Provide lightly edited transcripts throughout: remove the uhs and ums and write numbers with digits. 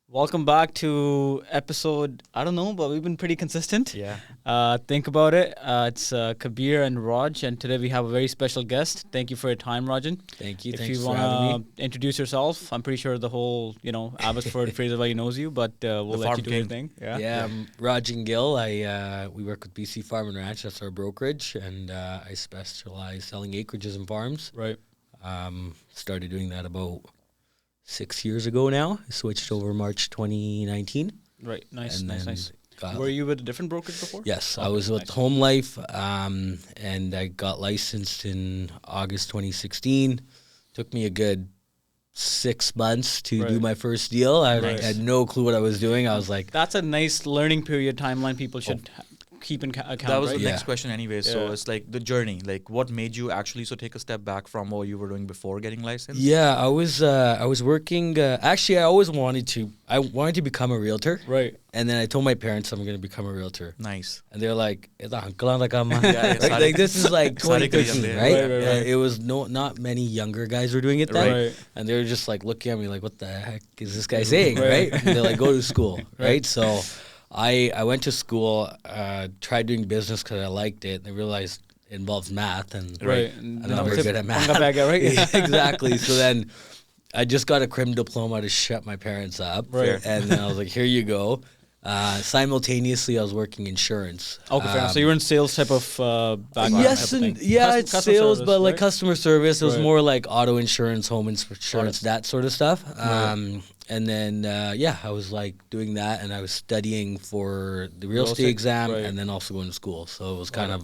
Welcome back to episode, I don't know, but we've been pretty consistent. Yeah. Think about it. It's Kabir and Raj, and today we have a very special guest. Thank you for your time, Rajin. Thank you. If Thanks you for having want to introduce yourself, I'm pretty sure the whole, Abbotsford, Fraser Valley knows you, but we'll let farm you do your king. thing. Yeah, I'm Rajin Gill. We work with BC Farm and Ranch. That's our brokerage, and I specialize selling acreages and farms. Right. Started doing that about 6 years ago now. I switched over March 2019. Right. Nice, and nice. got- Were you with a different brokerage before? Yes, I Okay, was with nice. Home Life, and I got licensed in August 2016. Took me a good 6 months to do Right. my first deal. I Nice. had no clue what I was doing. I was like, That's a nice learning period timeline people should keep in account, That was right? the Yeah. next question anyway. Yeah. So it's like the journey. Like what made you actually take a step back from what you were doing before getting licensed? Yeah, I was working. Actually, I always wanted to. I wanted to become a realtor, Right. and then I told my parents I'm going to become a realtor, Nice. and they're like, "Ito, uncle lang ka ma." Yeah, Right? sorry. Like this is like Sorry, 2013, Kalyan. right? Right. It was not many younger guys were doing it then, Right. and they were just like looking at me like, "What the heck is this guy saying?" Right? And they're like, "Go to school," right? So, I went to school, tried doing business because I liked it, and I realized it involves math, and Right. I'm not very good at math. Right? Yeah, exactly. So then I just got a crim diploma to shut my parents up. Right. And then I was like, here you go. Simultaneously, I was working insurance. Okay, fair enough. So you were in sales type of background. Yes, type of and thing. yeah, it's Customer sales, service, but like right? customer service. It was Right. more like auto insurance, home insurance, that sort of stuff. And then, I was like doing that, and I was studying for the real estate exam, right. and then also going to school. So it was kind of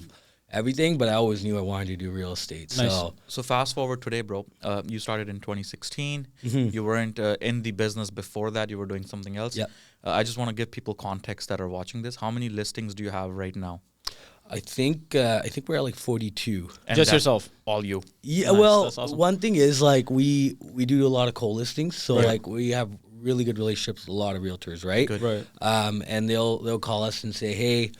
everything, but I always knew I wanted to do real estate. Nice. So fast forward today, bro. You started in 2016. Mhm. You weren't in the business before that. You were doing something else. Yep. I just want to give people context that are watching this. How many listings do you have right now? I think we're at like 42. And Just that- yourself. All you. Yeah, Nice, well, that's awesome. one thing is like we do a lot of co-listings, so Right. like we have really good relationships with a lot of realtors, right? Good. Right. And they'll call us and say, hey,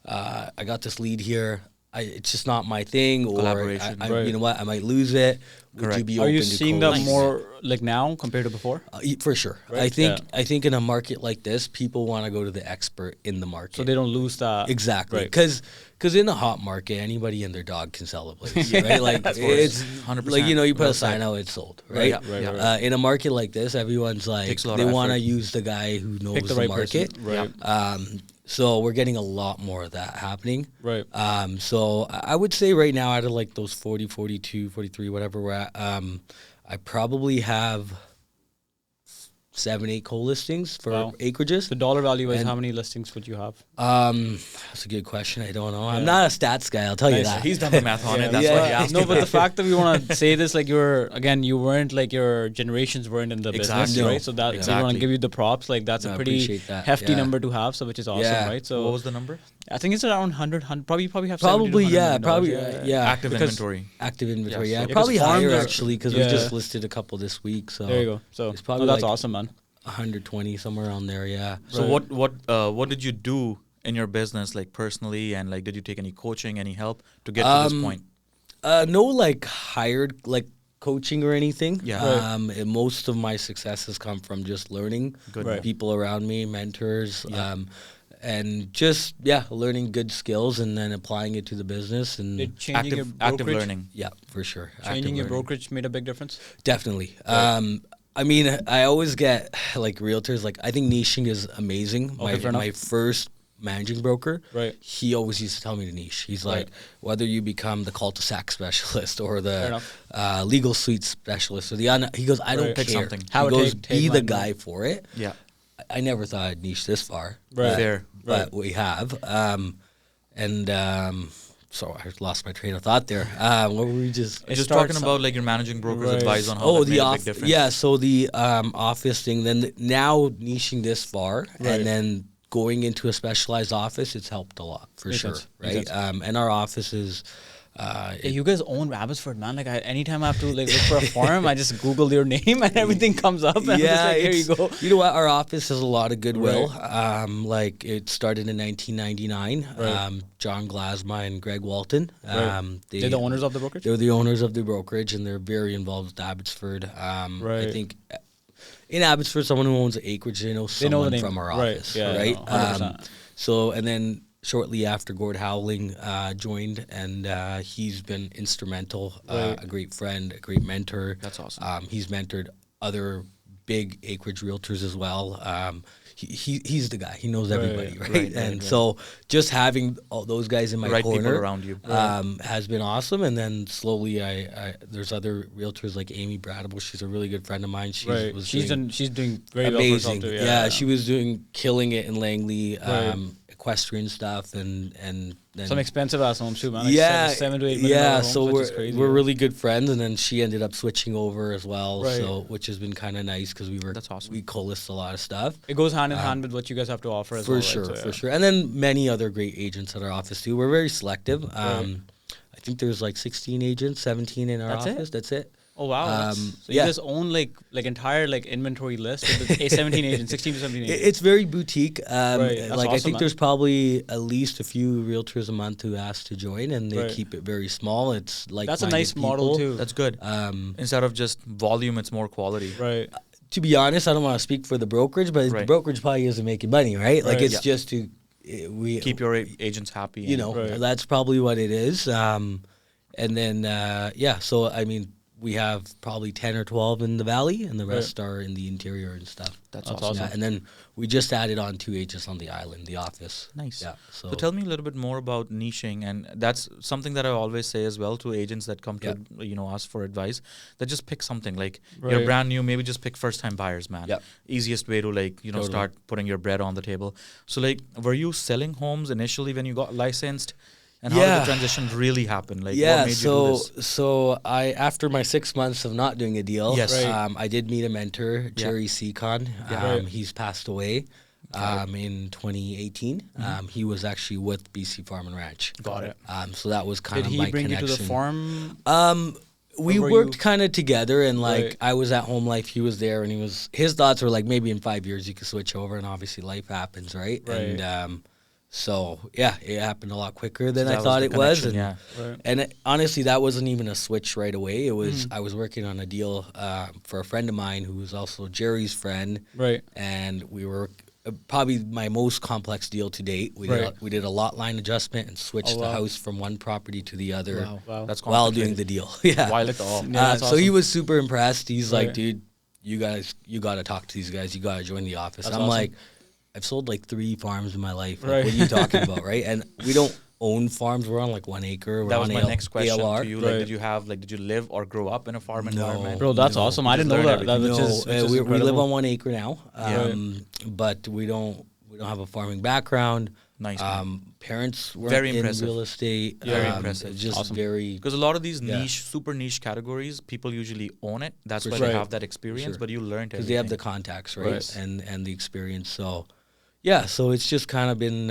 I got this lead here. It's just not my thing, or Collaboration. you know what, I might lose it. Would you Correct. be Are open you to seeing that co-listing? more like now compared to before? For sure. Right? I think in a market like this, people want to go to the expert in the market. So they don't lose that. Exactly, Right. because in a hot market, anybody and their dog can sell the place, right? Like it's 100%. like you put Well a sign said. out, it's sold, right? Right, Yeah. right. In a market like this, everyone's like Takes a lot they of want to effort. use the guy who knows Pick the the right market. person. Right. So we're getting a lot more of that happening. Right. So I would say right now, out of like those 40, 42, 43, whatever we're at, I probably have 7, 8 co-listings for Wow. acreages. The dollar value is And- how many listings would you have? That's a good question. I don't know. I'm not a stats guy. I'll tell you Nice. that. He's done the math on Yeah. it. That's Yeah. why he asked No, you but that. the fact that we want to say this, like you weren't like your generations weren't in the business, Exactly. right? So that we want Exactly. to give you the props. Like that's No, a I pretty appreciate that. hefty Yeah. number to have, so which is awesome, Yeah. right? So What was the number? I think it's around 100, probably have Probably, 70 to yeah. $100 Probably, million, yeah. Active Because- inventory. Active inventory, Yeah, yeah. so- Probably because higher, farms are- actually, because yeah. we just listed a couple this week. So There you go. So it's probably that's like- awesome, man. 120, somewhere around there, yeah. So Right. what did you do in your business, like personally, and like did you take any coaching, any help to get to this point? No, like hired like coaching or anything. Yeah. Right. And most of my successes come from just learning Good. Right. people around me, mentors, Yeah. and just learning good skills and then applying it to the business and Did changing your Active brokerage, learning. yeah, for sure. Active changing your learning. brokerage made a big difference. Definitely. I mean, I always get like realtors. Like, I think niching is amazing. Okay, fair enough. My first managing broker, Right. he always used to tell me to niche. He's like, Right. whether you become the cul-de-sac specialist or Fair the enough. legal suite specialist or Right. he goes, I don't Pick care. something. He Have a goes, take be the mine, guy for it. Yeah. I never thought I'd niche this far. Right. but- Fair. But we have. So I lost my train of thought there. What were we just? It Just starts talking about like your managing broker's Right. advice on how Oh, that the made a big office. difference. Yeah, so the office thing. Then now niching this far, Right. and then going into a specialized office, it's helped a lot for Makes sure, sense. Makes right? sense. And our office is. Yeah, you guys own Abbotsford, man. Like, anytime I have to like look for a farm, I just Google your name and everything comes up. And I'm just like, here you it's- go. You know what? Our office has a lot of goodwill. Like it started in 1999. Right. John Glasma and Greg Walton. Right. They're the owners of the brokerage? They're the owners of the brokerage, and they're very involved with Abbotsford. I Right. think in Abbotsford, someone who owns an acreage, they know someone from our office, right? No, 100%. So, and then shortly after, Gord Howling joined, and he's been instrumental, a great friend, a great mentor. That's awesome. He's mentored other big acreage realtors as well. He's the guy. He knows everybody, right? And so just having all those guys in my corner people around you has been awesome. And then slowly, there's other realtors like Amy Bradable. She's a really good friend of mine. She's doing very amazing. well for herself too. She was killing it in Langley, equestrian stuff, and then some expensive ass homes too, man. Like $7 to $8 million homes, so which is crazy, we're really good friends, and then she ended up switching over as well, Right. so which has been kind of nice because That's awesome. we co-list a lot of stuff. It goes hand in hand with what you guys have to offer as For well. sure, right? So, for sure. And then many other great agents at our office too. We're very selective. I think there's like 16 agents, 17 in our That's it? office. That's it. Oh wow! So you guys own like entire like inventory list with the 17 agents, 16 to 17 agents. It's very boutique. That's Like I awesome, think man. there's probably at least a few realtors a month who ask to join, and they Right. keep it very small. It's like That's a nice model too. That's good. Instead of just volume, it's more quality. Right. To be honest, I don't want to speak for the brokerage, but the Right. brokerage probably isn't making money, right? Like Right. it's just to we Keep your agents happy. you and- know, Right. that's probably what it is. And then, so I mean, we have probably 10 or 12 in the valley, and the rest are in the interior and stuff. That's awesome. Yeah, and then we just added on 2 agents on the island, the office. Nice. Yeah. So, So tell me a little bit more about niching, and that's something that I always say as well to agents that come to us for advice. That just pick something like you're Right. brand new, maybe just pick first time buyers, man. Yep. Easiest way to Totally. start putting your bread on the table. So were you selling homes initially when you got licensed, and how did the transition really happen? Like what made you do this? So I after my 6 months of not doing a deal, Yes. Right. I did meet a mentor, Jerry Seacon. Right. He's passed away. In 2018, he was actually with BC Farm and Ranch. Got it. So that was kind Did of he my bring connection. you to the farm? We Or were worked you- kind of together, and like Right. I was at Home Life, he was there, and his thoughts were like maybe in 5 years you could switch over, and obviously life happens, right? Right. And so yeah, it happened a lot quicker than So I that thought the it was, connection, and Right. and honestly, that wasn't even a switch right away. It was I was working on a deal for a friend of mine who was also Jerry's friend, Right. and we were probably my most complex deal to date. We did a lot line adjustment and switched Oh, the wow. house from one property to the other Wow. That's while doing complicated. the deal. Yeah. While at all. Yeah, that's So he awesome. was super impressed. He's like, Right. dude, you got to talk to these guys. You got to join the office. That's I'm awesome. like, I've sold like 3 farms in my life. Like, Right. what are you talking about, right? And we don't own farms. We're on like 1 acre. We're That was on my next question ALR. to you. Right. Did you live or grow up in a farm environment? Bro, that's No. awesome. I didn't know learn that. everything. Which is we live incredible. on 1 acre now, but we don't have a farming background. Nice, man. Parents weren't Very in impressive. real estate. Very impressive. It's just Awesome. very. Because a lot of these Yeah. super niche categories, people usually own it. That's For why sure. they have that experience. Sure. But you learned Because everything. they have the contacts, right? Right. And the experience. So, yeah. So it's just kind of been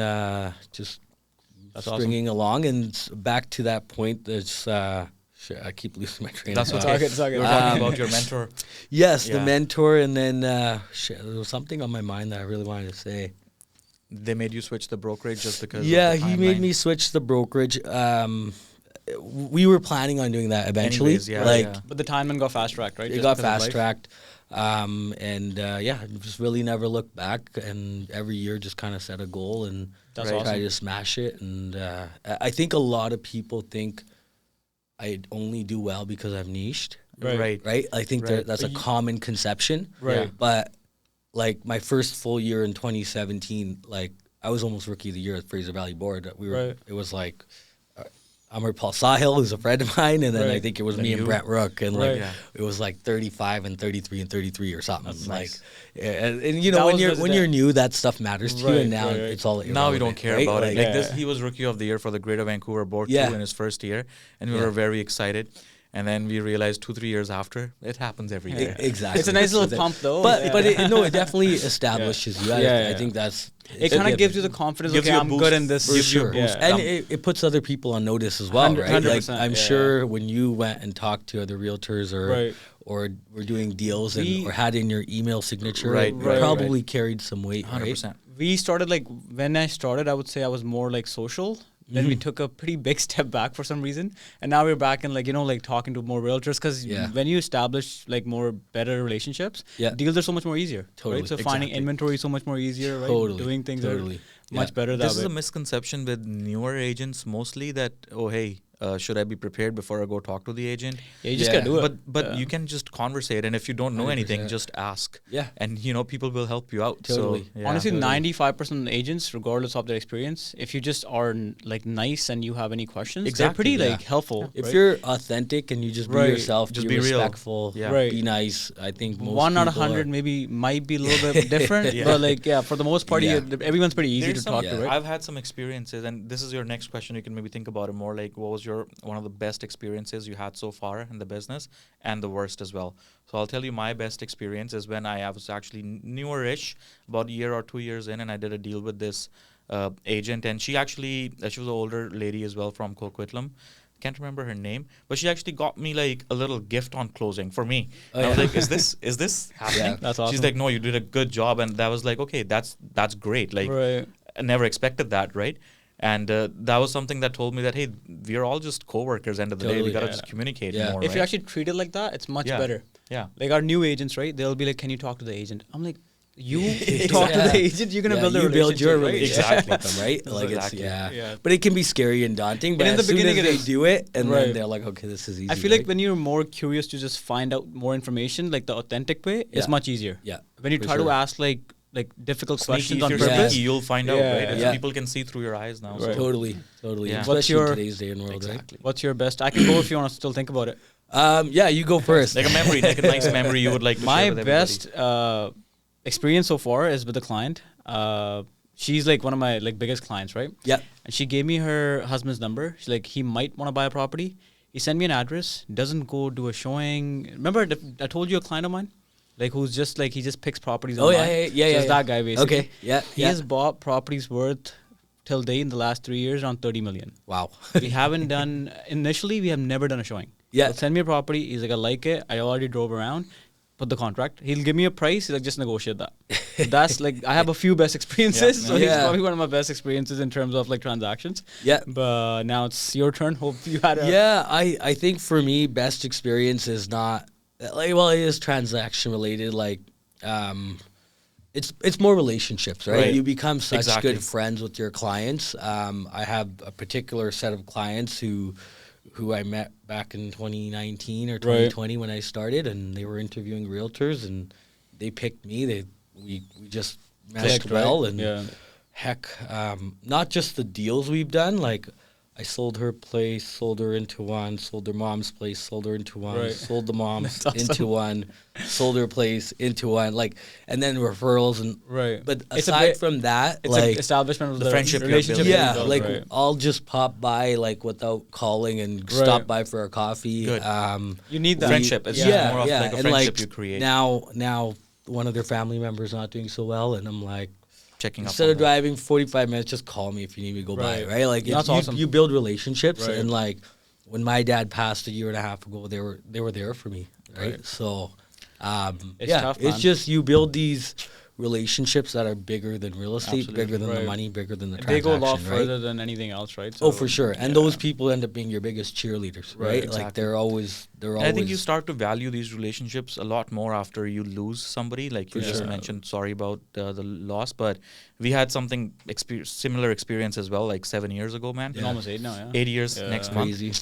just That's awesome. stringing along, and back to that point. That's I keep losing my train. That's of okay. thought. It's okay. You were talking about your mentor. Yes, the Yeah. mentor, and then there was something on my mind that I really wanted to say. They made you switch the brokerage just because. Yeah, of the he made timeline? me switch the brokerage. We were planning on doing that eventually. Anyways, yeah, like yeah. But the timeline got fast tracked, right? it Just got because of fast life? tracked, just really never looked back. And every year, just kind of set a goal and That's try awesome. to smash it. And I think a lot of people think I only do well because I've niched. Right. Right? I think Right. that's a But you- common conception. Right. Yeah. But like my first full year in 2017, like I was almost rookie of the year at Fraser Valley board. Right. It was like Amr Paul Sahil, who's a friend of mine, and then I Right. think it was Then me and you. Brent Rook, and Right. like Yeah. it was like 35 and 33 and 33 or something. That's like, nice. and you know That when was you're just when that- you're new, that stuff matters to you, Right, and now right, right. it's all Now we irrelevant, don't care right? about it. Like this, Yeah. he was rookie of the year for the Greater Vancouver board Yeah. too in his first year, and we Yeah. were very excited. And then we realized 2-3 years after, it happens every year. Exactly. It's a nice little pump, though. But Yeah. but it definitely establishes you. Yeah, I yeah. think that's It kind of gives you the confidence. Gives Okay, you a I'm boost. good in this. For gives you a sure. boost. Yeah. And it puts other people on notice as well, 100%, right? Like 100%, I'm yeah. sure when you went and talked to other realtors Right. or were doing deals We- or had in your email signature, Right, it right, probably carried some weight, 100%. We started when I started, I would say I was more like social Then we took a pretty big step back for some reason, and now we're back in like like talking to more realtors, because when you establish like more better relationships, deals are so much more easier. Totally. Right? So finding inventory is so much more easier. Right? Totally. Doing things are much better that This way. is a misconception with newer agents mostly, that should I be prepared before I go talk to the agent? Yeah, you just gotta do it. But you can just conversate, and if you don't know anything, just ask. Yeah. And people will help you out. Totally. So, Honestly, 95% of agents, regardless of their experience, if you just are like nice and you have any questions, they're pretty like helpful. If you're authentic and you just be yourself, just be be real. respectful, be nice. I think most 1 out of people 100 maybe might be a little bit different, but like for the most part, everyone's pretty easy to talk to. Right? I've had some experiences, and this is your next question. You can maybe think about it more. Like, what was one of the best experiences you had so far in the business, and the worst as well? So I'll tell you, my best experience is when I was actually newer-ish, about a year or 2 years in, and I did a deal with this agent, and she was an older lady as well from Coquitlam. Can't remember her name, but she actually got me like a little gift on closing for me. I was like, is this happening? Yeah, that's awesome. She's like, no, you did a good job, and that was like, okay, that's great. Like, I never expected that, right? And that was something that told me that, hey, we're all just co-workers. End of the day, we gotta just communicate more. If you actually treat it like that, it's much better. Yeah. Like our new agents, right? They'll be like, "Can you talk to the agent?" I'm like, "You talk to the agent. You're gonna build a relationship. Build your right? relationship with them, right? Like it's But it can be scary and daunting. But in the as soon beginning, as they do it, and then they're like, "Okay, this is easy." I feel like when you're more curious to just find out more information, like the authentic way, is much easier. Yeah. When you try to ask like difficult questions on if purpose, you're sneaky, you'll find out, right? Yeah. People can see through your eyes now. So. Totally. Yeah. Especially in today's day and world, right? What's your best? I can go if you want to still think about it. You go first. Like a memory, like a nice memory you would like to share with everybody. My best experience so far is with a client. She's like one of my like biggest clients, right? Yeah. And she gave me her husband's number. She's like, he might want to buy a property. He sent me an address. Doesn't go do a showing. Remember, I told you a client of mine, like who's just like he just picks properties. Oh online. yeah. So it's that guy basically. Okay. Yeah. He has bought properties worth till date in the last 3 years around 30 million. Wow. We haven't done initially. We have never done a showing. Yeah. So send me a property. He's like, I like it. I already drove around. Put the contract. He'll give me a price. He's like, just negotiate that. So that's like, I have a few best experiences. So he's probably one of my best experiences in terms of like transactions. Yeah. But now it's your turn. Hope you had a. Yeah. I think for me, best experience is not like, well, it is transaction related. Like, it's more relationships, right? You become such good friends with your clients. I have a particular set of clients who I met back in 2019 or 2020 when I started, and they were interviewing realtors, and they picked me. We just meshed well, and heck, not just the deals we've done, like I sold her place, sold her into one, sold her mom's place, sold her into one, sold the mom into one, sold her place into one, like, and then referrals and But aside from that, it's like an establishment of the friendship relationship. Yeah, like I'll just pop by like without calling and stop by for a coffee. Good. You need that friendship. It's more of like a friendship you create. Now one of their family members not doing so well, and I'm like, checking instead of driving 45 minutes, just call me if you need me to go by, right? Like that's awesome. You build relationships, and like when my dad passed a year and a half ago, they were there for me, right? So, it's tough, man. It's just you build these relationships that are bigger than real estate, bigger than the money, bigger than the transaction. They go a lot further than anything else, right? So, for sure. And those people end up being your biggest cheerleaders, right? Exactly. Like they're always. I think you start to value these relationships a lot more after you lose somebody. Like you just mentioned, sorry about the loss, but we had something similar experience as well, like 7 years ago, man. Almost 8 now, 8 years next month. Crazy.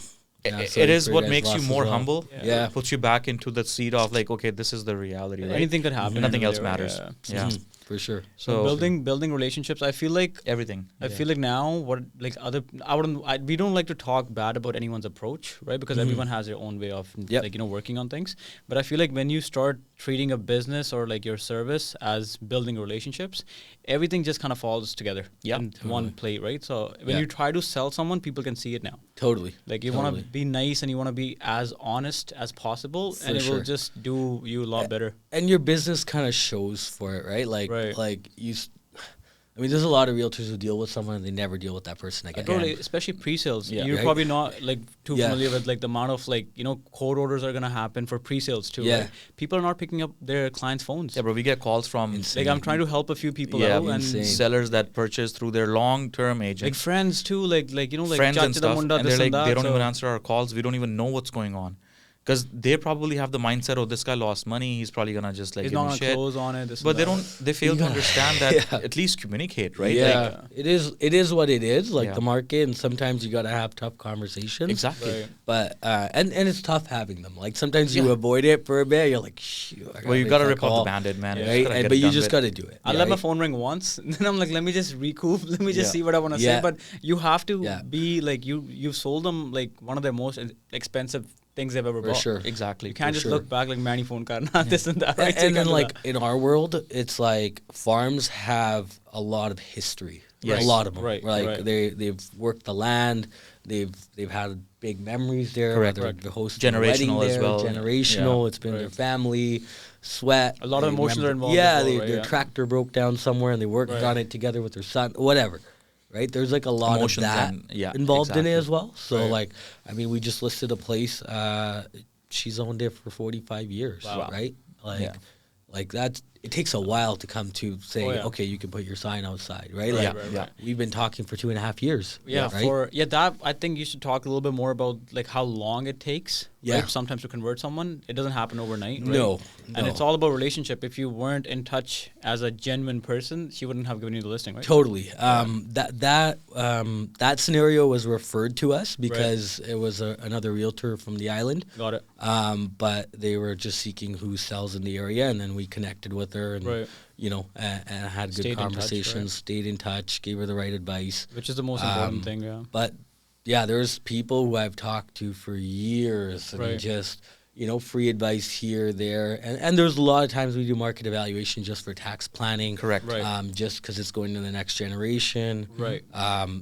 It is what makes you more humble. Yeah. Puts you back into the seat of like, okay, this is the reality, right? Anything could happen. Nothing else matters. Yeah. For sure. So building relationships, I feel like everything. I feel like now we don't like to talk bad about anyone's approach, right? Because everyone has their own way of like working on things. But I feel like when you start treating a business or like your service as building relationships, everything just kind of falls together in one plate, right? So when you try to sell someone, people can see it now. Totally. Like you want to be nice and you want to be as honest as possible, and it will just do you a lot better. And your business kind of shows for it, right? Like I mean, there's a lot of realtors who deal with someone and they never deal with that person again. Totally, especially pre-sales. Yeah. You're Right? probably not like too Yeah. familiar with like the amount of like court orders are gonna happen for pre-sales too. Yeah. Right? People are not picking up their clients' phones. Yeah, bro, we get calls from Insane. Like I'm trying to help a few people yeah, out and insane. sellers that purchase through their long-term agent. like friends too. Like Friends and Chacha stuff, Munda, and this they're like, that, they don't so- even answer our calls. We don't even know what's going on. Because they probably have the mindset, oh, this guy lost money. He's probably going to just like He's give not me gonna shit. close on it. But they fail to understand that Yeah. at least communicate, right? Yeah, Like, it is what it is, like Yeah. the market, and sometimes you got to have tough conversations. exactly. Right. But and it's tough having them. Like sometimes you Yeah. ave it for a bit. You're like, shoot. Well, you got to rip off the Band-Aid, man. Yeah. You just right? gotta And, get but it you done just with. got to do it. I let my right? phone ring once, and then I'm like, let me just recoup. Let me just Yeah. see what I want to Yeah. say. But you have to Yeah. be like you've sold them like one of their most expensive things they've ever For bought. sure. Exactly. You can't For just sure. look back like Manny phone card, not this and that. Right? So you And can't then do like that. in our world, it's like farms have a lot of history. Yes. A lot of them. Right, Like right. they've worked the land. They've had big memories there. Correct, whether correct. they're hosting a Generational wedding as there, well. Generational. Yeah. It's been their Right. family, sweat. A lot of they emotions are remember- involved Yeah, as well, right? their Yeah. tractor broke down somewhere and they worked Right. on it together with their son. Whatever. Right? There's like a lot Emotions of that and- yeah, involved in it exactly. as well. So Right. like, I mean, we just listed a place. She's owned it for 45 years. Wow. Right? Like, Yeah. like that's. It takes a while to come to say, Oh, yeah. okay, you can put your sign outside, right? Right, Like, right, yeah. right. we've been talking for 2.5 years. Yeah, right? that I think you should talk a little bit more about like how long it takes. Yeah. Right? Sometimes to convert someone, it doesn't happen overnight. Right? No, and no. it's all about relationship. If you weren't in touch as a genuine person, she wouldn't have given you the listing, right? Totally. That scenario was referred to us because it was another realtor from the island. Got it. But they were just seeking who sells in the area, and then we connected with her, and Right. and had Stayed good in touch, conversations. right. Stayed in touch, gave her the right advice. Which is the most important thing. Yeah. But yeah, there's people who I've talked to for years, and Right. just free advice here, there, and there's a lot of times we do market evaluation just for tax planning. Correct. Right. Just because it's going to the next generation. Right.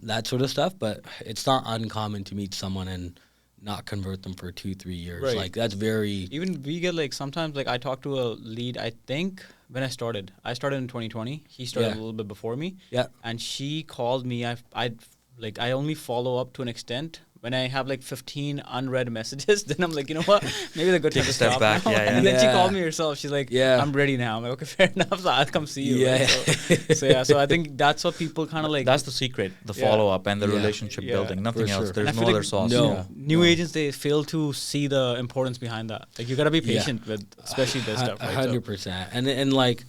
That sort of stuff. But it's not uncommon to meet someone and not convert them for 2-3 years. Right. Like that's very Even we get like sometimes like I talked to a lead. I think when I started in 2020. He started Yeah. a little bit before me. yeah. And she called me. I only follow up to an extent. When I have like 15 unread messages, then I'm like, you know what? Maybe the good Take time a to step stop back, now. yeah, yeah. And then she Yeah. called me herself. She's like, Yeah. I'm ready now. I'm like, okay, fair enough. So I'll come see you. Yeah. Right? So I think that's what people kind of like. That's the secret, the Yeah. follow-up and the Yeah. relationship Yeah. building. Nothing For else. sure. There's And I no feel other like sauce. No. Yeah. New agents, they fail to see the importance behind that. Like you gotta be Yeah. patient with, especially this stuff. Right? 100%. And like,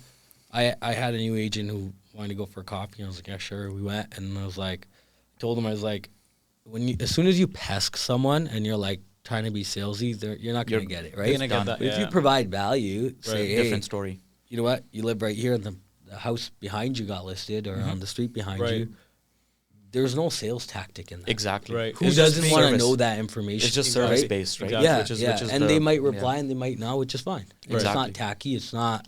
I had a new agent who wanted to go for a coffee. And I was like, yeah, sure. We went, and I was like, told him, I was like, as soon as you pesc someone and you're like trying to be salesy, you're not gonna get it, right? You're gonna get done. that. But if you yeah. provide value, say, hey, Different story. you know what? You live right here, and the house behind you got listed, or on the street behind Right. you. There's no sales tactic in that. Exactly. Right. Who It's just doesn't want to service. know that information? It's just Exactly. service based, right? Exactly. Yeah, Which is, yeah. Which is and the- they might reply yeah. and they might not, which is fine. It's Exactly. not tacky. It's not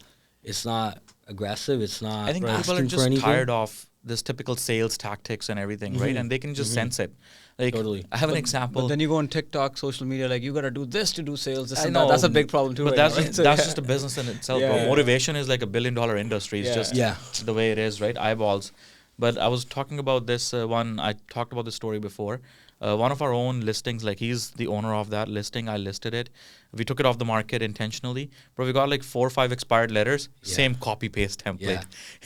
aggressive. It's not. I think asking people are for just anything. tired of this typical sales tactics and everything, right? And they can just sense it. Like, Totally. I have an example. But then you go on TikTok, social media, like you gotta do this to do sales. This I and that. know, That's a big problem too. But right that's now, right? just, So, that's yeah. just a business in itself, Yeah, bro. yeah. Motivation is like a $1 billion industry. It's Yeah. just Yeah. the way it is, right? Eyeballs. But I was talking about this one. I talked about this story before. One of our own listings, like he's the owner of that listing. I listed it. We took it off the market intentionally. Bro, we got like 4 or 5 expired letters. Yeah. Same copy paste template. Yeah.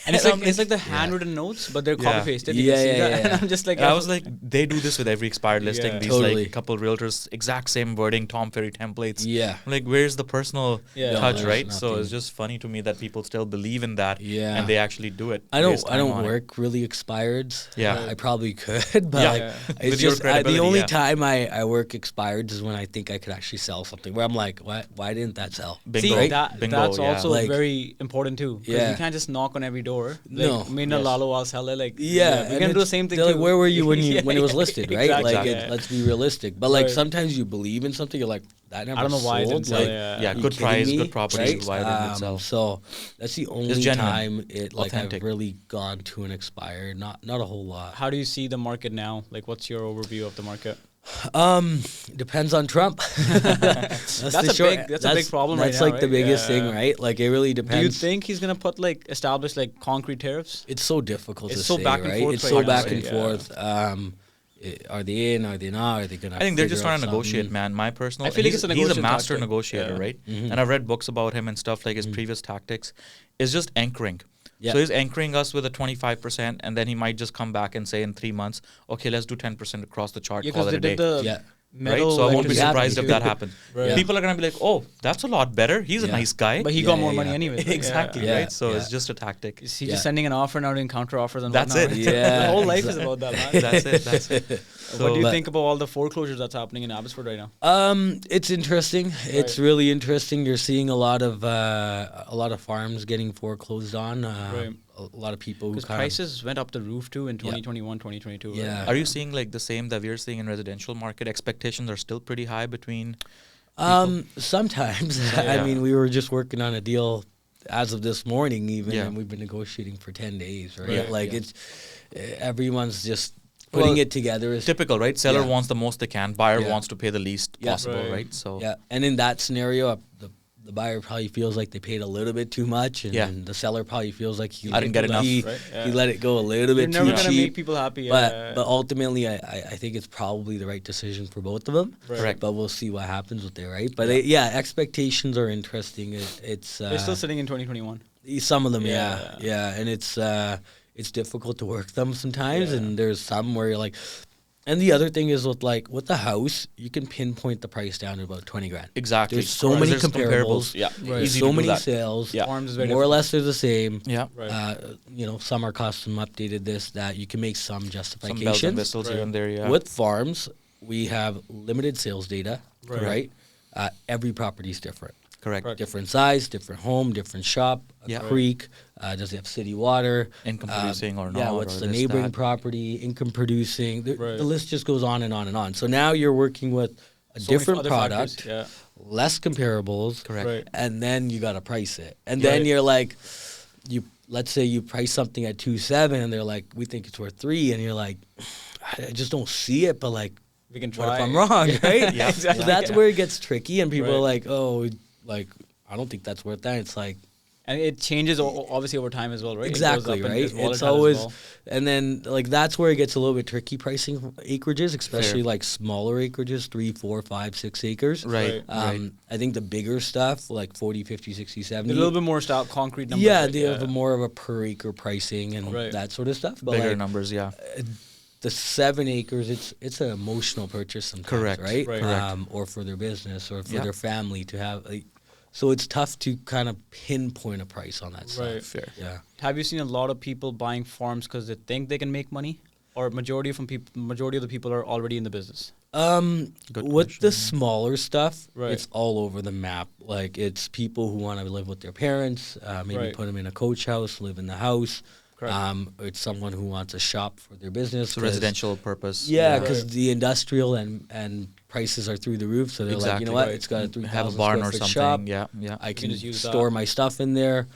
And it's I'm like the handwritten notes, but they're Yeah. copy pasted. Yeah, You can see yeah, that. yeah. And I'm just like, And I was like, they do this with every expired listing. Yeah. These Totally. like couple realtors, exact same wording, Tom Ferry templates. Yeah. I'm like, where's the personal Yeah. No, touch, there's right? So nothing. it's just funny to me that people still believe in that, Yeah. and they actually do it. I waste don't time on it. work really expireds. Yeah. I probably could, but Yeah. like, Yeah. it's With your just the credibility, only yeah. time I work expireds is when I think I could actually sell something. Where I'm like, why didn't that sell? Bingo. see, Right? that's yeah. also Like- very important too. 'Cause Yeah. you can't just knock on every door. Like, No. Mina Yes. Lalo I'll sell it. Like, Yeah, we're and gonna do the it's- same thing they're too. like, where were you when Yeah, when it was listed, right? exactly, Like, yeah. let's be realistic. But like Right. sometimes you believe in something, you're like, that never I don't know why it sold. didn't sell. Like, Yeah. Yeah, you good kidding price, me? good property. Why didn't it sell? So that's the only genuine, time it like authentic. I've really gone to an expired. Not a whole lot. How do you see the market now? Like, what's your overview of the market? Depends on Trump. That's a big problem right That's now, like the right? biggest thing, Yeah. right? Like it really Do depends. you think he's gonna establish like concrete tariffs? It's so difficult It's to so say, back and right? forth It's right so now, back right? and Yeah. forth. Are they in? Are they not? Are they gonna? I think they're just figure out trying to negotiate, something? man. My personal, I feel like it's a he's a negotiation master tactic. negotiator, Yeah. right? Mhm. And I've read books about him and stuff like his previous tactics. Is just anchoring. Yeah. So he's anchoring us with a 25%, and then he might just come back and say in 3 months, okay, let's do 10% across the chart. Yeah, Call because it they a day. did the Yeah. Right, metal so I won't be Happy surprised if too. that happens. Right. People are gonna be like, "Oh, that's a lot better. He's a Yeah. nice guy." But he Yeah, got yeah, more money yeah. anyways. right? Exactly, Yeah. right? So Yeah. it's just a tactic. Is he Yeah. just sending an offer now doing counter offers and That's whatnot, it. right? Yeah, The whole life is exactly. about that, man. That's it. That's it. What do you But- think about all the foreclosures that's happening in Abbotsford right now? It's interesting. It's really interesting. You're seeing a lot of farms getting foreclosed on. Right. A lot of people who Because kind prices went up the roof too in 2021, 2022. right? Yeah. Are you seeing like the same that we're seeing in residential market? Expectations are still pretty high between. sometimes. Yeah. I mean, we were just working on a deal as of this morning, even, Yeah. and we've been negotiating for 10 days, right? Right. Like Yeah. it's everyone's just putting Well, it together. Is Typical, right? Seller Yeah. wants the most they can. Buyer Yeah. wants to pay the least Yeah. possible, Right. right? So Yeah, and in that scenario, the buyer probably feels like they paid a little bit too much, and, Yeah. and the seller probably feels like I didn't get enough. He, Right, yeah. he let it go a little You're bit never too gonna cheap. make people happy. But ultimately, I think it's probably the right decision for both of them. Right. Correct. But we'll see what happens with it, right? But expectations are interesting. It's they're still sitting in 2021. some of them, Yeah. yeah, and it's difficult to work them sometimes, Yeah. and there's some where you're like. And the other thing is with the house, you can pinpoint the price down to about 20 grand. exactly. There's so Because many there's comparables. Yeah, Right. There's easy so to do many that. sales. Yeah. Farms is very More or different. less they're the same. Yeah. Right. Some are custom updated this, that you can make some Some bells and justifications. whistles Right. here and there. Yeah. With farms, we have limited sales data, Right. right? Every property is different. Correct. Correct. Different size, different home, different shop, a Yeah. creek, does it have city water? Income producing or Yeah, not, what's or the this, neighboring that. property, income producing? Right. The list just goes on and on and on. So now you're working with a So many different other product, factors, Yeah. less comparables, Correct. Right. and then you got to price it. And Right. then you're like, let's say you price something at 2.7 and they're like, we think it's worth 3, and you're like, I just don't see it, but like, We can try. what if I'm wrong, right? Yeah. Exactly. So that's Yeah. where it gets tricky, and people are Right. like, oh, like, I don't think that's worth that. It's like, And it changes obviously over time as well, right? It goes exactly, up and right? it's volatile It's as always, well. and then like that's where it gets a little bit tricky pricing acreages, especially like smaller acreages, 3, 4, 5, 6 acres. Right. Right. I think the bigger stuff, like 40, 50, 60, 70. A little bit more concrete numbers. yeah, right? they have a more of a per acre pricing and Right. that sort of stuff. But Bigger like, numbers. Yeah. the 7 acres, it's an emotional purchase sometimes, Correct. right? Right. Correct. Or for their business or for Yeah. their family to have. So it's tough to kind of pinpoint a price on that stuff. Right. Fair. Yeah. Have you seen a lot of people buying farms because they think they can make money, or majority of the people are already in the business? Good With question, the yeah. smaller stuff, Right. it's all over the map. Like it's people who want to live with their parents, maybe Right. put them in a coach house, live in the house. Correct. It's someone who wants a shop for their business. So 'cause- residential purpose. Yeah, because Right. the industrial and prices are through the roof. So they're like, you Exactly. know what? Right. It's got a 3,000 Have a barn or square foot something. shop. Yeah. I can can just use store that. my stuff in there.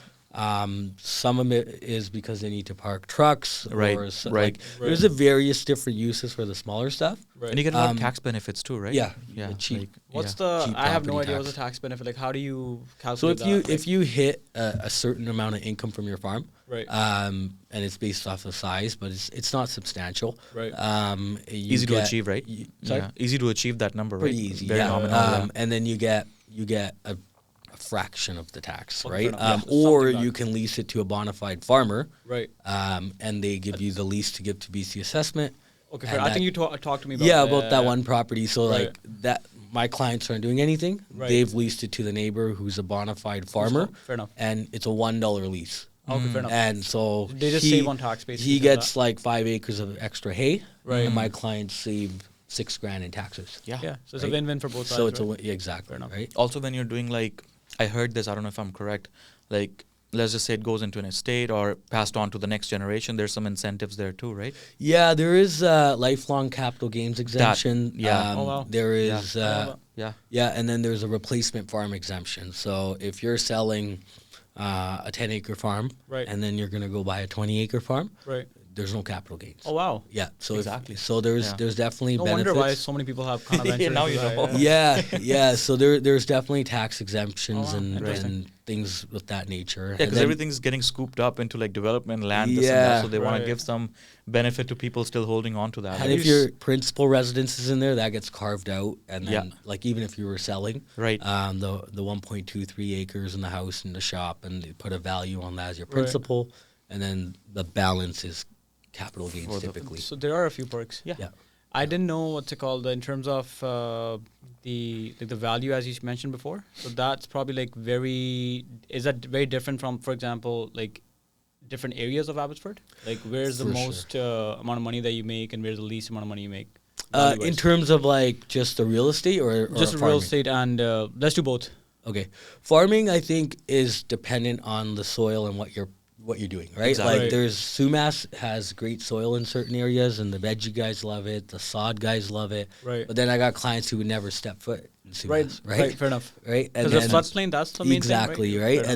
Some of it is because they need to park trucks. Right, Or so, right. Like, there's a various different uses for the smaller stuff. Right. And you get a lot of Um, tax benefits too, right? yeah, Yeah. the cheap- like, What's yeah. the? cheap I have no property idea what's tax. the tax benefit. Like, how do you So calculate if that? you hit a certain amount of income from your farm, Right. and it's based off of size, but it's not substantial. Right. Easy to achieve, right? Sorry? Yeah. Easy to achieve that number, Pretty right? easy, Very yeah. nominal. yeah. And then you get a fraction of the tax, Okay, fair right? enough. Yeah, Or something you back. can lease it to a bona fide farmer, Right. and they give you the lease to give to BC assessment. Okay. and Fair. I that- think you talked to me about. about that one property. So Right. like that, my clients aren't doing anything. Right. They've leased it to the neighbor who's a bona fide farmer, Fair enough. and it's a $1 lease. Okay. Fair enough. And so They just save on tax basically. He because of gets like 5 acres of extra hay, Right. and my clients save $6,000 in taxes. Yeah. that. Yeah. So it's Right. a win-win for both sides. So it's right? yeah, exactly Fair enough. right. Also, when you're doing like, I heard this, I don't know if I'm correct, like, let's just say it goes into an estate or passed on to the next generation, there's some incentives there too, right? Yeah, there is lifelong capital gains exemption. yeah. Oh, wow. There Yeah. is Yeah. and then there's a replacement farm exemption. So if you're selling a 10-acre farm, Right. and then you're going to go buy a 20-acre farm, Right. there's no capital gains. Oh wow. Yeah. So Exactly. so there's definitely No benefits. wonder why so many people have kind of ventured Now into you know. that, Yeah. So there's definitely tax exemptions Oh, wow. Interesting. and things with that nature. Yeah, And because then- everything's getting scooped up into like development land, this and Yeah. that. So they want to Right. give some benefit to people still holding on to that. And Like, if your principal residence is in there, that gets carved out. And then, Yeah. like, even if you were selling, Right. the 1.23 acres in the house and the shop, and they put a value on that as your Right. principal, and then the balance is capital gains For the- typically. So there are a few perks. Yeah. Yeah. I didn't know what's it called in terms of the value as you mentioned before. So that's probably like is that very different from, for example, like different areas of Abbotsford? Like where's the For most amount of money that you make, and where's the least amount of money you make? In value-wise? terms of like just the real estate or Just farming? real estate and let's do both. Okay, farming I think is dependent on the soil and what you're doing, right? Exactly. Like Right. there's sumas has great soil in certain areas, and the veggie guys love it, the sod guys love it. Right. But then I got clients who would never step foot in sumas, right? Fair enough. Right. Because the floodplain, that's the main exactly thing, right. Fair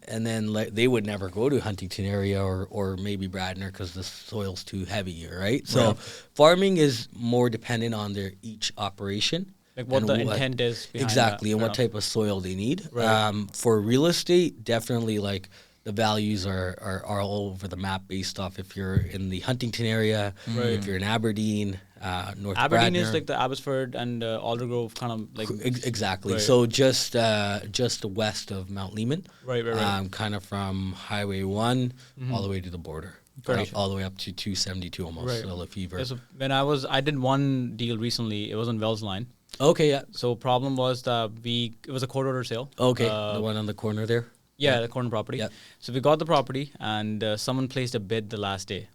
And then like they would never go to Huntington area or maybe Bradner because the soil's too heavy, right? So Right. farming is more dependent on their each operation. like what and the intent is behind exactly that. and Fair what enough. type of soil they need. Right. For real estate, definitely like the values are all over the map based off if you're in the Huntington area, Right. if you're in Aberdeen, North Aberdeen Bradner. is like the Abbotsford and Aldergrove kind of like Exactly. Right. So just west of Mount Lehman, right. kind of from Highway 1 all the way to the border, Gotcha. all the way up to 272 almost, Right. so Lefevre. Yeah, so when I did one deal recently, it was on Wells Line. Okay, yeah. So problem was that it was a court order sale. Okay, the one on the corner there. Yeah, the corner property. Yeah. So we got the property, and someone placed a bid the last day.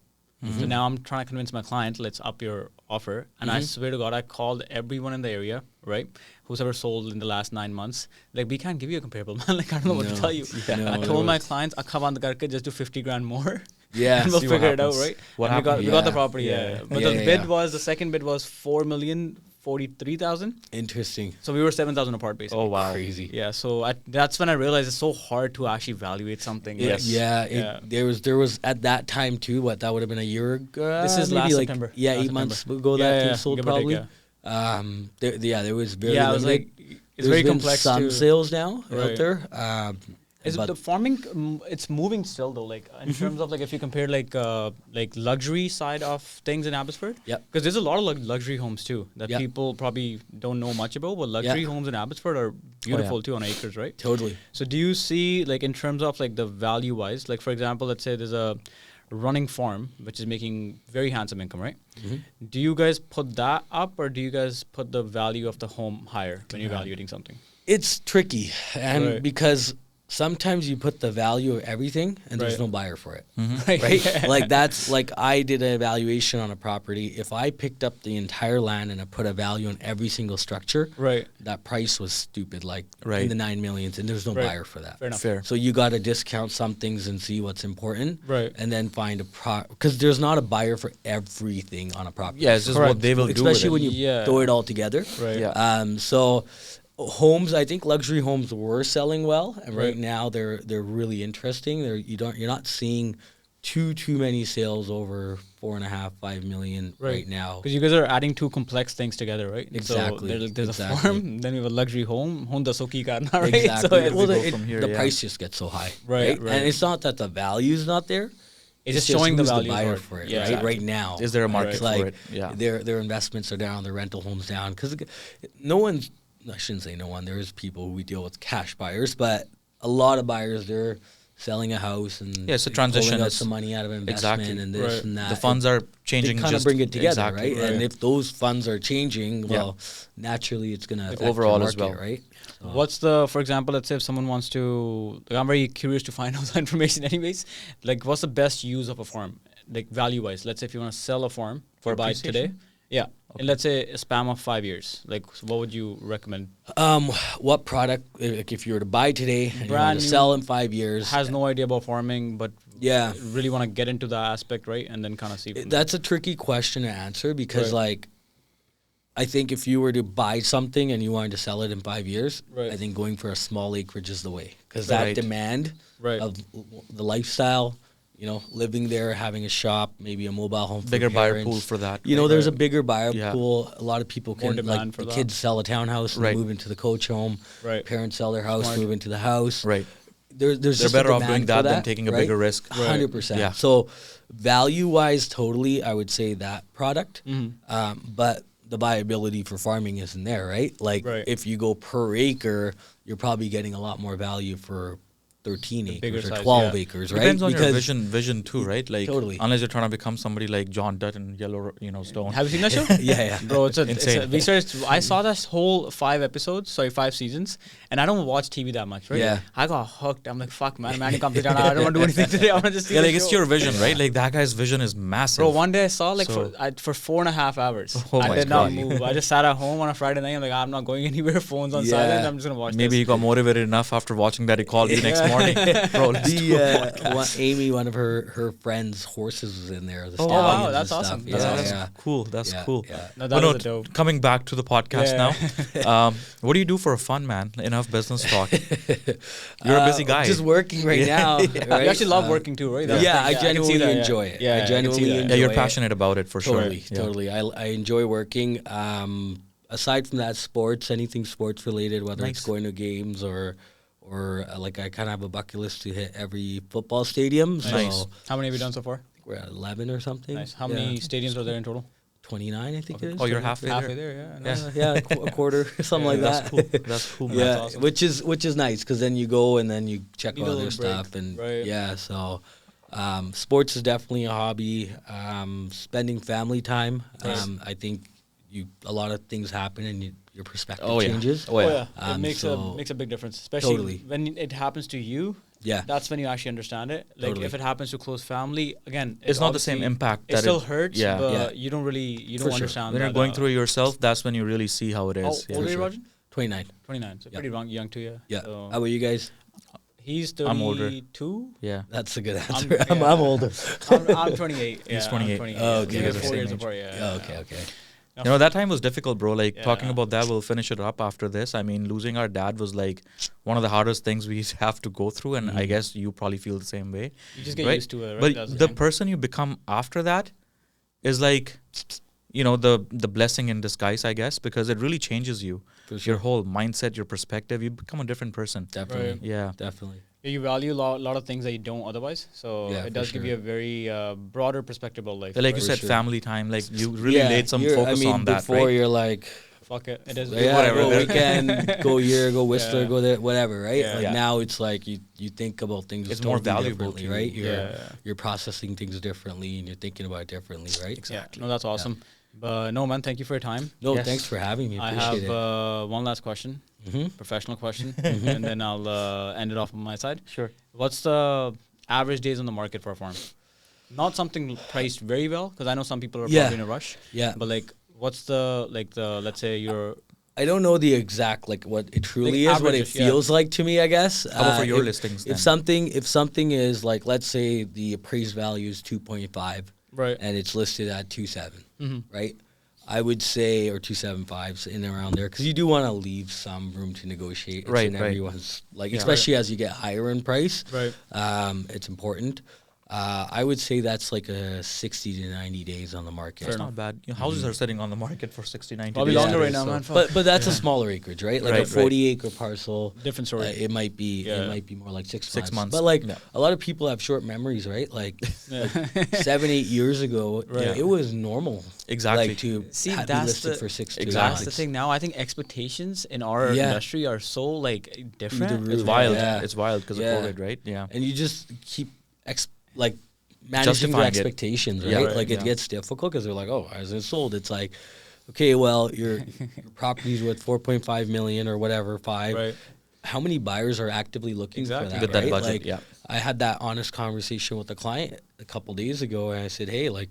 So now I'm trying to convince my client, let's up your offer. And I swear to God, I called everyone in the area, right? Who's ever sold in the last 9 months. Like, we can't give you a comparable, man. Like, I don't know what to No. tell you. No, I there told my was- clients, "Akha band karke, just do 50 grand more." Yeah, and we'll see what figure it out, happens. right? What And happened? we got the Yeah. property, Yeah. yeah. But Yeah, the yeah, bid yeah. was, the second bid was 4,043,000. Interesting. So we were 7,000 apart, basically. Oh wow. Crazy. Yeah, so that's when I realized it's so hard to actually evaluate something. It- right? Yeah, there was at that time too. What that would have been a year ago. This is maybe last like, September. Yeah, Last 8 months September. ago Yeah, that yeah, thing sold give or take, probably. There was very Yeah, I was limited. like, it's There's very been complex. some to, sales now out Right. there. Is but the farming? It's moving still though. Like in terms of like if you compare like luxury side of things in Abbotsford. Yep. Because there's a lot of luxury homes too that Yep. people probably don't know much about. But luxury homes in Abbotsford are beautiful too on acres, right? Totally. So do you see like in terms of like the value wise, like for example, let's say there's a running farm which is making very handsome income, right? Do you guys put that up, or do you guys put the value of the home higher when you're evaluating something? It's tricky, and Right. because sometimes you put the value of everything, and there's Right. no buyer for it. Right. Right? Like that's like I did an evaluation on a property. If I picked up the entire land and I put a value on every single structure, Right. that price was stupid, like Right. in the 9 millions, and there's no Right. buyer for that. Fair enough. Fair. So you got to discount some things and see what's important, Right. and then find because there's not a buyer for everything on a property. Yeah, it's just Correct. what they will do. Especially with when it. you Yeah. throw it all together. Right. Yeah. So homes, I think luxury homes were selling well, and right Right. now they're really interesting. You're not seeing too many sales over 4.5, 5 million right now. Because you guys are adding two complex things together, right? Exactly, So there's a exactly. farm, then we have a luxury home. Honda Soki karna, right? Exactly. So it's, Well, go the, from here, the yeah. price just gets so high, Right, right. And it's not that the value's not there. it's just showing the who's value buyer for for it, Yeah, right? exactly. Right now, Is there a market It's for like it? Yeah. their investments are down, their rental homes down, because no one's. I shouldn't say no one. There's people who we deal with cash buyers, but a lot of buyers they're selling a house and Yeah, it's a transition. pulling out It's- some money out of investment exactly. and this Right. and that. The funds are changing. They kind of just bring it together, exactly, right? And if those funds are changing, Yeah. well, naturally it's going to affect overall the as market, well. right? So- What's for example, let's say if someone wants to, like, I'm very curious to find out that information anyways. Like, what's the best use of a farm, like value-wise? Let's say if you want to sell a farm For or buy it today. appreciation? Yeah. And let's say a span of 5 years. Like, so what would you recommend? What product, like if you were to buy today and you Brand want to new, sell in 5 years, Has no idea about farming, but yeah, really want to get into that aspect, right? And then kind of see. from there. that's a tricky question to answer because, Right. like, I think if you were to buy something and you wanted to sell it in 5 years, Right. I think going for a small acreage is the way because Right. that demand Right. of the lifestyle, living there, having a shop, maybe a mobile home. For Bigger buyer parents. pool for that. There's a bigger buyer Yeah. pool. A lot of people More can, demand like, for the that. kids sell a townhouse and Right. move into the coach home. Right. Parents sell their house, Smart. move into the house. Right. There's They're just better a off doing demand for that than taking a right? bigger risk. 100%. Yeah. So value-wise, totally, I would say that product. But the viability for farming isn't there, right? Like, Right. if you go per acre, you're probably getting a lot more value for 13 bigger acres or size, 12 yeah. acres, right? Depends on your Because vision too, right? Like, Totally. unless you're trying to become somebody like John Dutt and Yellow, Stone. Have you seen that show? yeah. Bro, it's Insane. we started. I saw this whole 5 seasons, and I don't watch TV that much, right? Yeah. I got hooked. I'm like, fuck, man, you come to Ghana. I don't want to do anything today. I want to just see Yeah, the like it's show. your vision, right? Like that guy's vision is massive. Bro, one day I saw like So- for 4.5 hours. Oh I my did not God. move. I just sat at home on a Friday night. I'm like, I'm not going anywhere. Phones on silent. I'm just gonna watch. Maybe he this. got motivated enough after watching that he called you next morning. Bro, let's do Amy, one of her friends' horses was in there. The Oh, wow, stallions and that's stuff. awesome. Yeah, That's yeah. cool. That's Yeah, cool. yeah. No, But that is dope. coming back to the podcast Yeah. now, what do you do for fun, man? Enough business talk. You're a busy guy. Just working right now. Right? You actually love working too, right? That's the Yeah, thing. I can see genuinely that, enjoy it. Yeah, I I can see genuinely that. enjoy Yeah, you're it. passionate about it for Totally, sure. totally. I enjoy working. Aside from that, sports, anything sports related, whether Nice. it's going to games or like I kind of have a bucket list to hit every football stadium. So Nice. How many have you done so far? I think we're at 11 or something. Nice. How Yeah. many stadiums are there in total? 29, I think it is. Oh, you're 23. halfway Halfway there. there, yeah. Yeah. Nice. Yeah, a quarter, something like That's that. cool. That's cool, man. Yeah, That's awesome. which is nice because then you go and then you check Need out a other little break, stuff and right. yeah. So, sports is definitely a hobby. Spending family time. Nice. I think a lot of things happen and your perspective Oh, yeah. changes. Oh, yeah. It makes so- a big difference, especially Totally. when it happens to you. Yeah, That's when you actually understand it. Like Totally. if it happens to close family, again, It's not the same obviously- impact. It that still hurts, Yeah. but Yeah. you don't For sure. understand. When you're that, going through it yourself, that's when you really see how it is. How Yeah. old are you, sure. Rajin? 29. 29. So Yeah. pretty young too, yeah. Yeah. So How about you guys? he's 32. I'm older. Yeah. That's a good I'm- answer. I'm, yeah. older. I'm 28. He's yeah, 28. I'm 28. Oh, okay. We're You guys are 4 years same age. apart, yeah. Oh, okay, okay. You know, that time was difficult, bro. Like, talking Yeah. about that, we'll finish it up after this. I mean, losing our dad was like one of the hardest things we have to go through. And I guess you probably feel the same way. You just get Right? used to it, right? But That's the thing. person you become after that is like, the blessing in disguise, I guess, because it really changes you. For sure. Your whole mindset, your perspective, you become a different person. Definitely. Right. Yeah. Definitely. You value a lot of things that you don't otherwise. So Yeah, it for does give sure. you a very broader perspective of life. Like you right? said, sure. family time, like you really laid some you're- focus on that, before right? you're like, Fuck it. It is yeah, whatever, go there- weekend, go here, go Whistler, Yeah. go there, whatever, right? Yeah. Like Yeah. now it's like you think about things It's more totally valuable differently, to you. right? Yeah. You're processing things differently and you're thinking about it differently, right? Exactly. No, that's awesome. But no, man, thank you for your time. No, Yes. thanks for having me. I Appreciate have one last question, it. professional question, and then I'll end it off on my side. Sure. What's the average days on the market for a farm? Not something priced very well, because I know some people are Yeah. probably in a rush. Yeah. But like, what's the let's say your I don't know the exact what it truly Like is, what it averages, yeah. feels like to me. I guess. How about for your if- listings then? If something is like, let's say the appraised value is 2.5, right? and it's listed at 2.7, Mm-hmm. right? I would say, or 2.75, in and around there, because you do want to leave some room to negotiate. It's Right, in right. everyone's like, Yeah. especially as you get higher in price. Right. It's important. I would say that's like a 60 to 90 days on the market. That's not bad. Houses are sitting on the market for 60, 90 Probably days. longer Yeah, right now, man. But that's a smaller acreage, right? Like Right, a 40-acre parcel. Different story. It might be Yeah. it might be more like 6 months. 6 months. But like Yeah. a lot of people have short memories, right? Like Yeah. 7-8 years ago, Right. it was normal. Exactly. Like to See, be that's listed the- for 6 to Exactly. That's the thing. Now I think expectations in our Yeah. industry are so like different. the It's roof. wild. Yeah. It's wild because Yeah. of COVID, right? Yeah. And you just keep managing Justifying your it. expectations, right? Yeah, right, Like it yeah. gets difficult because they're like, oh, as it sold, it's like, okay, well, your property's worth 4.5 million or whatever, 5. Right. How many buyers are actively looking Exactly. for that? With that right? budget, Like, yeah. I had that honest conversation with a client a couple days ago, and I said, hey, like,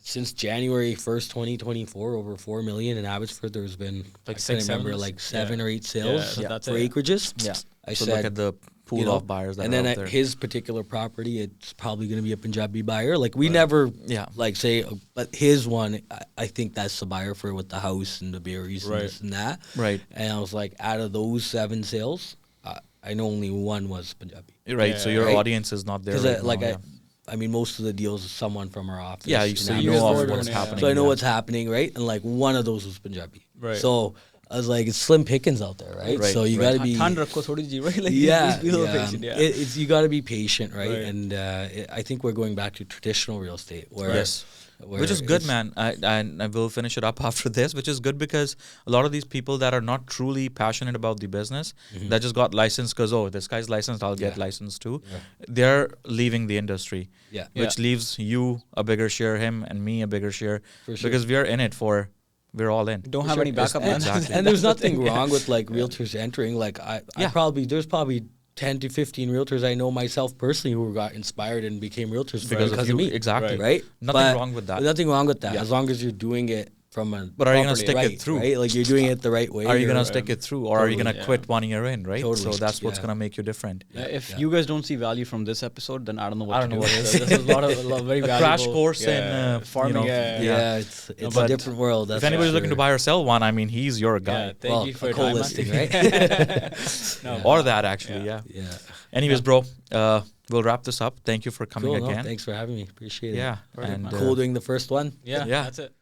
since January 1st, 2024, over 4 million in Abbotsford, there's been, Like I six, can't remember, seven? like 7 Yeah. or 8 sales Yeah, that's for it. acreages. Yeah. I So said, look at the pool of buyers that and are then out at there. his particular property, it's probably going to be a Punjabi buyer. Like we never, Yeah. like say, but his one, I think that's the buyer for with the house and the berries Right. and this and that. Right. And I was like, out of those 7 sales, I know only one was Punjabi. Right. So Yeah. your Right. audience is not there. Because Right like now, I mean, most of the deals is someone from our office. Yeah, so you know of what's happening. So I know what's happening, right? And like one of those was Punjabi. Right. So I was like, it's slim pickings out there, right? So you got to be. Right? Like, Yeah, be a little patient, It's you got to be patient, right? And I think we're going back to traditional real estate, where which is good, man. I will finish it up after this, which is good because a lot of these people that are not truly passionate about the business, that just got licensed because, oh, this guy's licensed, I'll get licensed too. They're leaving the industry, which leaves you a bigger share, him and me a bigger share, because we are in it for. We're all in. Don't have any backup plans. Exactly. And there's nothing wrong with like realtors entering. Like there's probably 10 to 15 realtors I know myself personally who got inspired and became realtors because of me. Exactly. Right? Nothing wrong with that. Nothing wrong with that. As long as you're doing it from a But are you going to stick it through? Right? Like you're doing it the right way. Are you going to stick it through, or are you going to quit 1 year in, right? Totally. So that's what's going to make you different. If you guys don't see value from this episode, then I don't know what to do. This is a lot of very valuable crash course in farming. It's a different world. If anybody's looking to buy or sell one, I mean, he's your guy. Thank you for your co-listing, right? Or that actually, yeah. Anyways, bro, we'll wrap this up. Thank you for coming again. Thanks for having me. Appreciate it. Yeah. And cool doing the first one. Yeah, that's it.